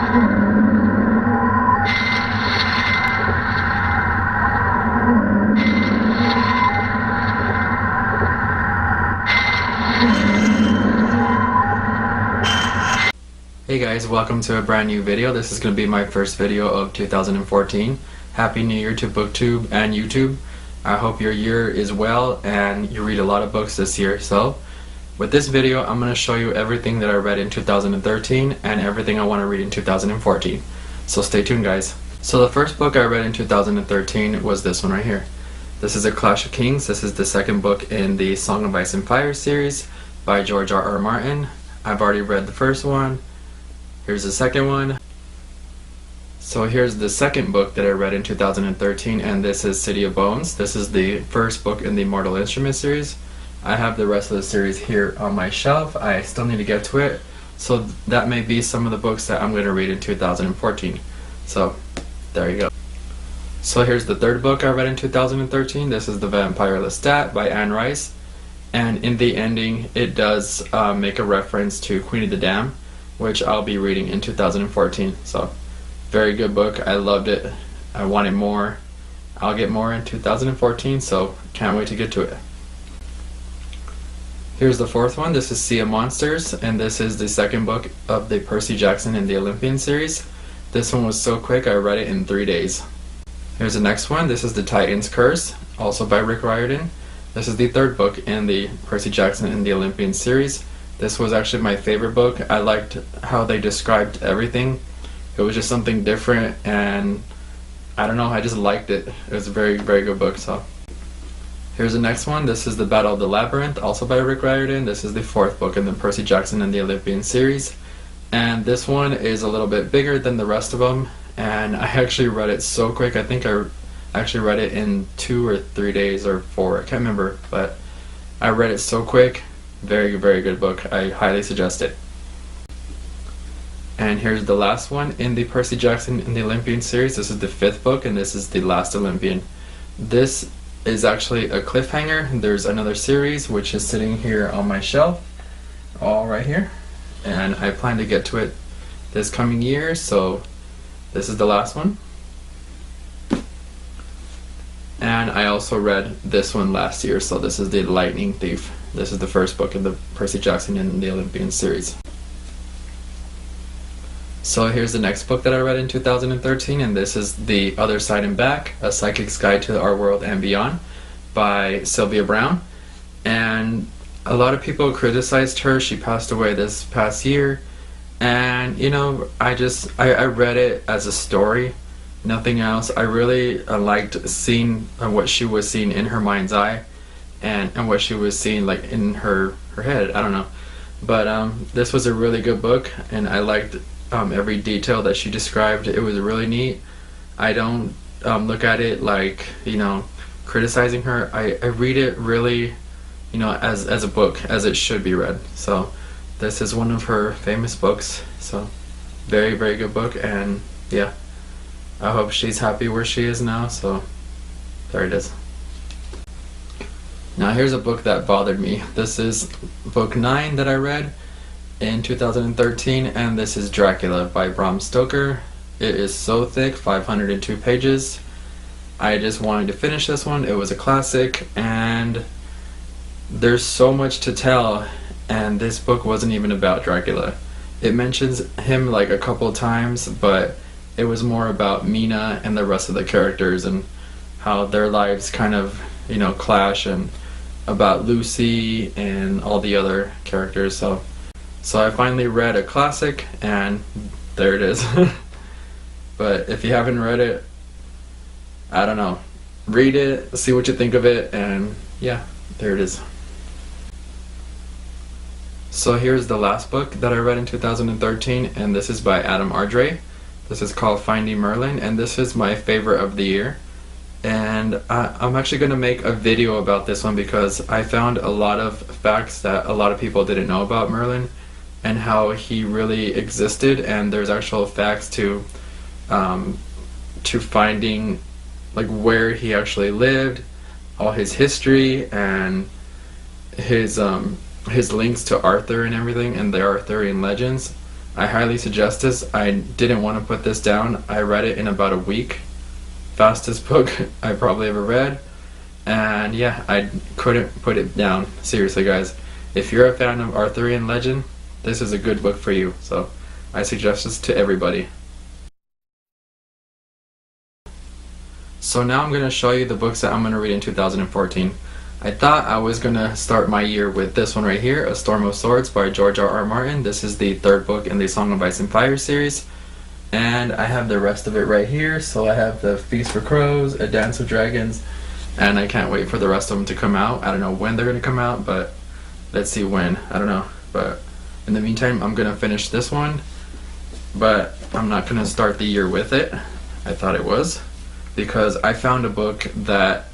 Hey guys, welcome to a brand new video. This is going to be my first video of 2014. Happy New Year to BookTube and YouTube. I hope your year is well and you read a lot of books this year. So, with this video, I'm going to show you everything that I read in 2013 and everything I want to read in 2014. So stay tuned, guys. So the first book I read in 2013 was this one right here. This is A Clash of Kings. This is the second book in the Song of Ice and Fire series by George R.R. Martin. I've already read the first one. Here's the second one. So here's the second book that I read in 2013, and this is City of Bones. This is the first book in the Mortal Instruments series. I have the rest of the series here on my shelf. I still need to get to it. So that may be some of the books that I'm going to read in 2014. So there you go. So here's the third book I read in 2013. This is The Vampire Lestat by Anne Rice. And in the ending, it does make a reference to Queen of the Damned, which I'll be reading in 2014. So, very good book. I loved it. I wanted more. I'll get more in 2014, so can't wait to get to it. Here's the fourth one. This is Sea of Monsters, and this is the second book of the Percy Jackson and the Olympian series. This one was so quick, I read it in 3 days. Here's the next one. This is The Titan's Curse, also by Rick Riordan. This is the third book in the Percy Jackson and the Olympian series. This was actually my favorite book. I liked how they described everything. It was just something different, and I don't know, I just liked it. It was a very, very good book. So here's the next one. This is The Battle of the Labyrinth, also by Rick Riordan. This is the fourth book in the Percy Jackson and the Olympian series. And this one is a little bit bigger than the rest of them, and I actually read it so quick. I think I actually read it in 2 or 3 days or 4, I can't remember, but I read it so quick. Very, very good book. I highly suggest it. And here's the last one in the Percy Jackson and the Olympian series. This is the fifth book, and this is The Last Olympian. This is actually a cliffhanger. There's another series which is sitting here on my shelf, all right here, and I plan to get to it this coming year, so this is the last one. And I also read this one last year, so this is The Lightning Thief. This is the first book in the Percy Jackson and the Olympian series. So here's the next book that I read in 2013, and this is The Other Side and Back, A Psychic's Guide to Our World and Beyond by Sylvia Browne. And a lot of people criticized her. She passed away this past year, and you know, I read it as a story, nothing else. I really liked seeing what she was seeing in her mind's eye, and what she was seeing like in her head. I don't know, but this was a really good book, and I liked every detail that she described. It was really neat. I don't look at it like, you know, criticizing her. I read it really, you know, as a book, as it should be read. So this is one of her famous books. So very, very good book, and yeah, I hope she's happy where she is now. So there it is. Now here's a book that bothered me. This is book 9 that I read in 2013, and this is Dracula by Bram Stoker. It is so thick, 502 pages. I just wanted to finish this one. It was a classic, and there's so much to tell, and this book wasn't even about Dracula. It mentions him like a couple times, but it was more about Mina and the rest of the characters and how their lives kind of, you know, clash, and about Lucy and all the other characters. So I finally read a classic, and there it is. But if you haven't read it, I don't know, read it, see what you think of it, and yeah, there it is. So here's the last book that I read in 2013, and this is by Adam Ardrey. This is called Finding Merlin, and this is my favorite of the year. And I'm actually going to make a video about this one because I found a lot of facts that a lot of people didn't know about Merlin and how he really existed, and there's actual facts to finding like where he actually lived, all his history, and his links to Arthur and everything, and the Arthurian legends. I highly suggest this. I didn't want to put this down. I read it in about a week. Fastest book I probably ever read. And yeah, I couldn't put it down. Seriously, guys. If you're a fan of Arthurian legend, this is a good book for you. So I suggest this to everybody. So now I'm going to show you the books that I'm going to read in 2014. I thought I was going to start my year with this one right here, A Storm of Swords by George R.R. Martin. This is the third book in the Song of Ice and Fire series. And I have the rest of it right here. So I have The Feast for Crows, A Dance of Dragons, and I can't wait for the rest of them to come out. I don't know when they're going to come out, but let's see when. I don't know. But in the meantime, I'm going to finish this one. But I'm not going to start the year with it. I thought it was. Because I found a book that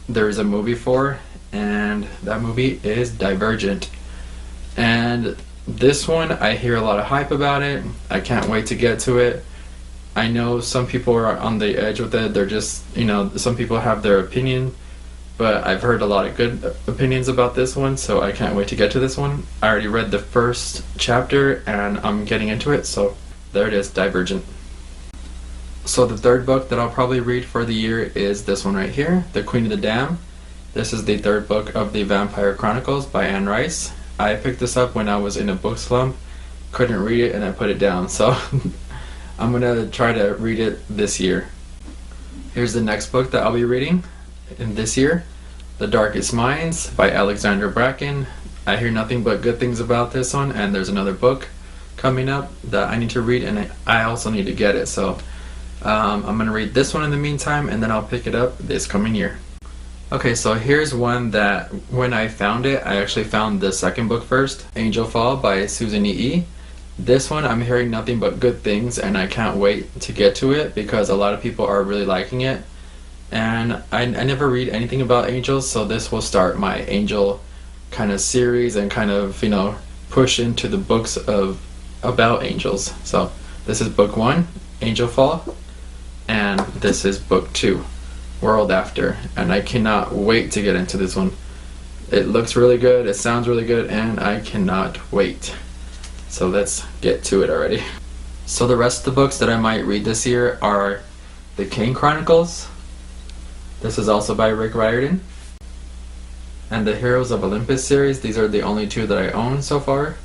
there's a movie for, and that movie is Divergent. And this one, I hear a lot of hype about it. I can't wait to get to it. I know some people are on the edge with it. They're just, you know, some people have their opinion, but I've heard a lot of good opinions about this one, so I can't wait to get to this one. I already read the first chapter and I'm getting into it, so there it is, Divergent. So the third book that I'll probably read for the year is this one right here, The Queen of the Dam. This is the third book of the Vampire Chronicles by Anne Rice. I picked this up when I was in a book slump, couldn't read it, and I put it down. So I'm gonna try to read it this year. Here's the next book that I'll be reading in this year, The Darkest Minds by Alexandra Bracken. I hear nothing but good things about this one, and there's another book coming up that I need to read, and I also need to get it. So I'm going to read this one in the meantime, and then I'll pick it up this coming year. Okay, so here's one that when I found it, I actually found the second book first, Angel Fall by Susan E. This one I'm hearing nothing but good things, and I can't wait to get to it because a lot of people are really liking it. And I never read anything about angels, so this will start my angel kind of series and kind of, you know, push into the books about angels. So this is book 1, Angel Fall. And this is book 2, World After, and I cannot wait to get into this one. It looks really good, it sounds really good, and I cannot wait. So let's get to it already. So the rest of the books that I might read this year are The Kane Chronicles. This is also by Rick Riordan. And the Heroes of Olympus series. These are the only 2 that I own so far.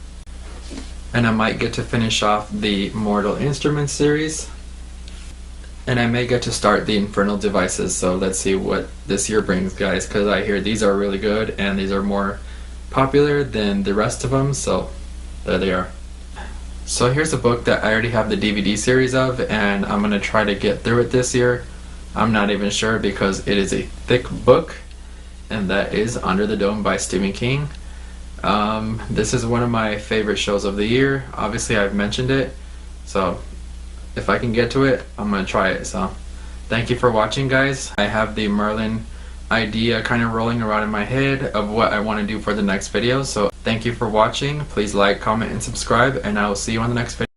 And I might get to finish off the Mortal Instruments series. And I may get to start the Infernal Devices, so let's see what this year brings, guys, because I hear these are really good and these are more popular than the rest of them, so there they are. So here's a book that I already have the DVD series of, and I'm going to try to get through it this year. I'm not even sure because it is a thick book, and that is Under the Dome by Stephen King. This is one of my favorite shows of the year. Obviously I've mentioned it, so if I can get to it, I'm going to try it. So thank you for watching, guys. I have the Merlin idea kind of rolling around in my head of what I want to do for the next video. So thank you for watching. Please like, comment, and subscribe, and I will see you on the next video.